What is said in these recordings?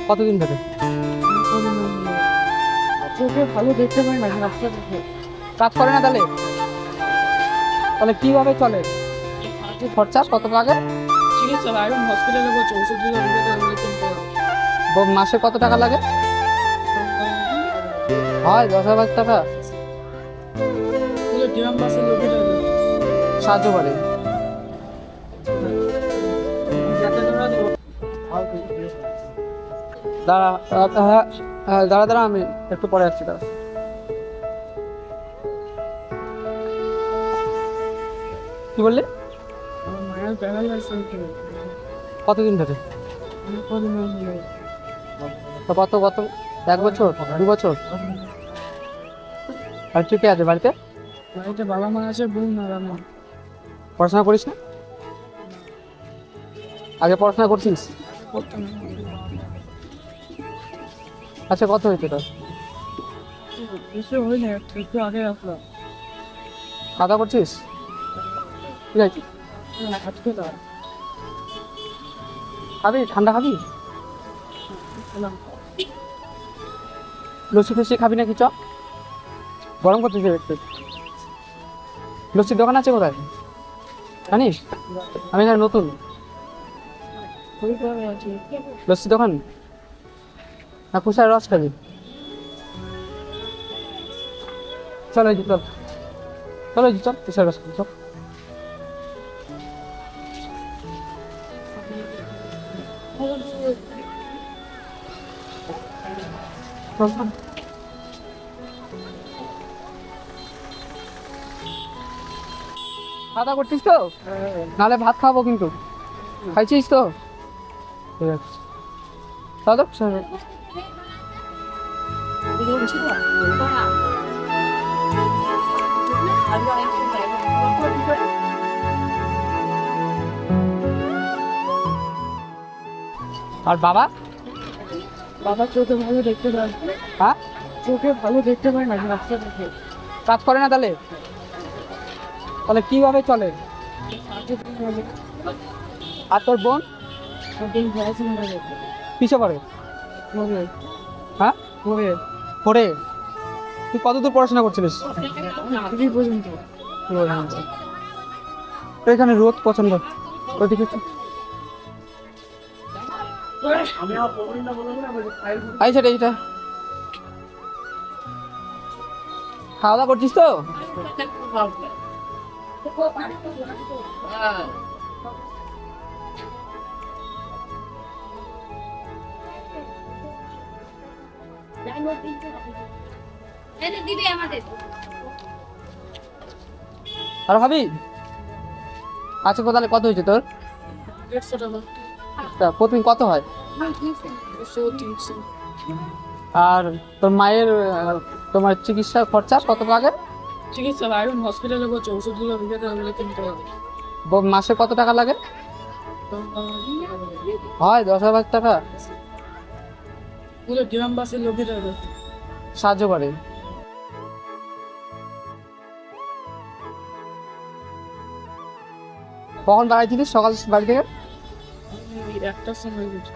কতদিন ধরে? চোখে ভালো দেখতে পাই না রাস্তা থেকে। কাজ করে না তাহলে? তাহলে কিভাবে চলে? খরচা কত লাগে? চিকিৎসা এখন হসপিটালে বলছে ওষুধগুলো মাসে কত টাকা লাগে? হয় 10,000 টাকা গ্রাম বাসের লোকেরা সাহায্য করে। দাঁড়া হ্যাঁ হ্যাঁ, দাঁড়া দাঁড়া, আমি একটু পরে আসছি, দাঁড়া। কি বললি? মায়ের প্যারালাইজ কতদিন ধরে? তো কত কত 1 বছর 2 বছর? আর তুই কে আছে বাড়িতে? বাড়িতে বাবা মা আছে, বোন আর আমি। পড়াশোনা করিস না? আগে পড়াশোনা করছিস? করতাম আচ্ছা, কত হয়েছে তোর? বেশি হই না, একটু আগে আসলাম। খাওয়া দাওয়া করছিস? ঠিক আছে, আজকে না খাবি? ঠান্ডা খাবি? লস্যি ফসি খাবি নাকি? চ, গরম করতেছে একটু। লস্যির দোকান আছে কোথায় জানিস? আমি এখানে নতুন। লস্যি দোকান না কুসার রস খাবি? চলো এই যে, চল চলো এই যে, চল কুসার রস খাবি, চল। খাওয়া দাওয়া করছিস তো? নাহলে ভাত খাবো কিন্তু। খাইছিস তো? ঠিক আছে, চলো চলো। আর বাবা? বাবা চোখে ভালো দেখতে পাই। হ্যাঁ, চোখে ভালো দেখতে পাই না রাস্তা থেকে। কাজ করে না তাহলে? তাহলে কিভাবে চলে? আর তোর বোন? পড়াশোনা করে কিসে করে? হ্যাঁ, পড়ে। তুই কতদূর পড়াশোনা করছিলিস? পর্যন্ত এখানে রোদ পছন্দ ওইদিকে। আইসা এইটা খাওয়া দাওয়া করছিস তো? আর ভাবি আচ্ছা, তাহলে কত হয়েছে তোর? 150 টাকা। তা প্রতিদিন কত হয়? 200 300। আর তোর মায়ের তোমার চিকিৎসা খরচা কত লাগে? চিকিৎসা এখন হসপিটালে বলছে ওষুধগুলো কিনতে হবে। মাসে কত টাকা লাগে? হয় 10,000 টাকা পুরো গ্রাম বাসের লোকেরা সাহায্য করে। কখন বাড়াইছিলিস? সকাল বাড়ি থেকে? একটার সময় গেছে।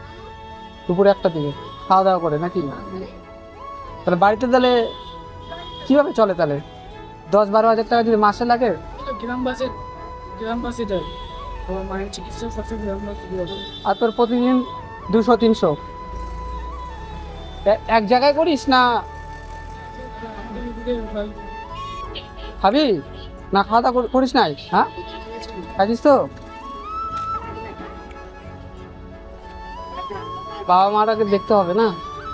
দুপুরে 1টা দিকে খাওয়া দাওয়া করে নাকি? তাহলে বাড়িতে তাহলে কিভাবে চলে তাহলে? 10-12 হাজার টাকা যদি মাসে লাগে? গ্রাম বাসে দেয়। আমার মায়ের চিকিৎসা খরচা গ্রাম বাসে দেবে। আর তোর প্রতিদিন 200-300 এক জায়গায় করিস না? খাবি না? খাওয়া দাওয়া করিস নাই? হ্যাঁ, খাইছিস তো? বাবা মাটাকে দেখতে হবে না?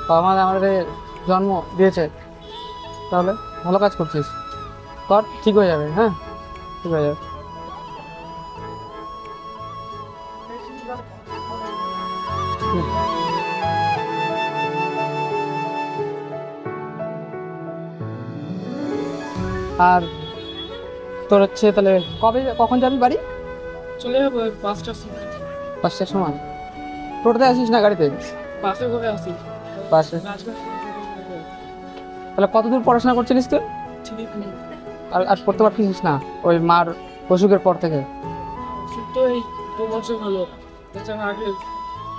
বাবা মা আমাদের জন্ম দিয়েছে, তাহলে ভালো কাজ করছিস, কর, ঠিক হয়ে যাবে। হ্যাঁ, ঠিক হয়ে যাবে। আর তোর হচ্ছে তাহলে কখন যাবি বাড়ি? চলে যাবো 5টার সময়। 5টার সময়? টোটোতে আসিস না গাড়িতে? বাসে করে আসি। বাসে। তাহলে কতদূর পড়াশোনা করছিলিস তুই? ঠিক নেই। আর পড়তে পারছিস না ওই মার অসুখের পর থেকে? ওষুধ তো এই 2 বছর হলো, তাছাড়া আগে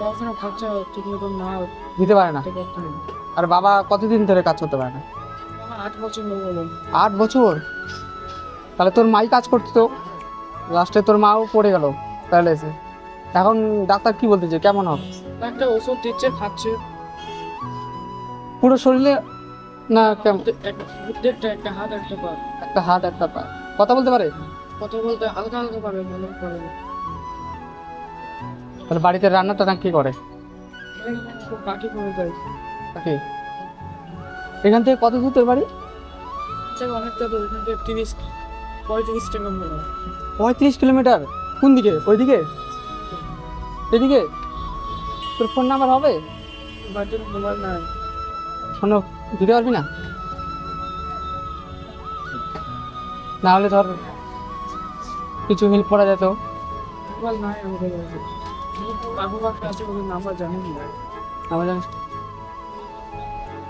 পড়াশোনা খরচা ঠিক মতো না দিতে পারে না। দিতে পারতাম না। আর বাবা কতদিন ধরে কাজ করতে পারে না? আমার 8 বছর হয়ে গেল। 8 বছর? তাহলে তোর মাই কাজ করতো, লাস্টে তোর মাও পড়ে গেল প্যারালাইসে। এখন ডাক্তার কি বলতেছে, কেমন হবে? একটা ওষুধ দিচ্ছে, খাচ্ছে। পুরো শরীরে না কেমন? প্রত্যেকটা একটা হাত একটা পা। একটা হাত একটা পা। কথা বলতে পারে? কথা বলতে হালকা হালকা পারে, মনে করে না। তাহলে বাড়িতে রান্না টান্না কি করে? খুব বাকি করে যায়। কি এখান থেকে কত দূর তোর বাড়ি? এটা অনেকটা দূর, এখান থেকে 35 টাকা মনে হয়। 35 কিলোমিটার? কোন দিকে? ওইদিকে? এদিকে? তোর ফোন নাম্বার হবে? বাড়িতে মোবাইল নাই। ফোন দিতে পারবি না? না হলে ধর কিছু হেল্প করা যেত। মোবাইল নাই আমাদের বাড়িতে। কাকু বাড়িতে আছে, ওদের নাম্বার জানি না। আমার জানিস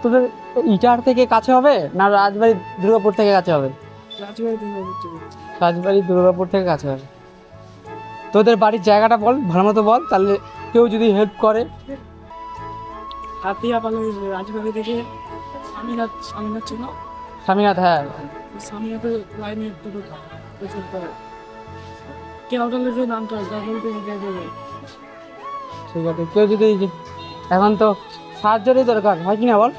তোদের ইটার থেকে কাছে হবে না রাজবাড়ি দুর্গাপুর থেকে কাছে হবে? রাজবাড়ি থেকে হচ্ছে। রাজবাড়ি দুর্গাপুর থেকে কাছে হবে। তোদের বাড়ির জায়গাটা বল, ভালো মতো বল, তাহলে কেউ যদি হেল্প করে। হাতিয়া পালে রাজবাড়ি থেকে স্বামীনাথ ছিল। স্বামীনাথ? হ্যাঁ। স্বামীনাথের লাইনে একটু প্রচুর করে কেওটালের যে নামটা ডাবল থেকে দেবে। ঠিক আছে, কেউ যদি এখন তো সাহায্যেরই দরকার হয় কি না বল?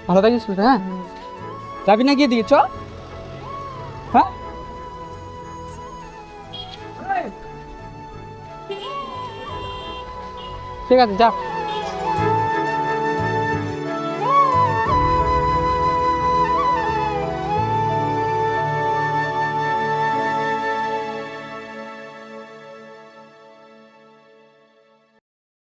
ভালো থাকিস তো, হ্যাঁ? যাবি না গিয়ে দিকে চ। হ্যাঁ, ঠিক আছে, যা।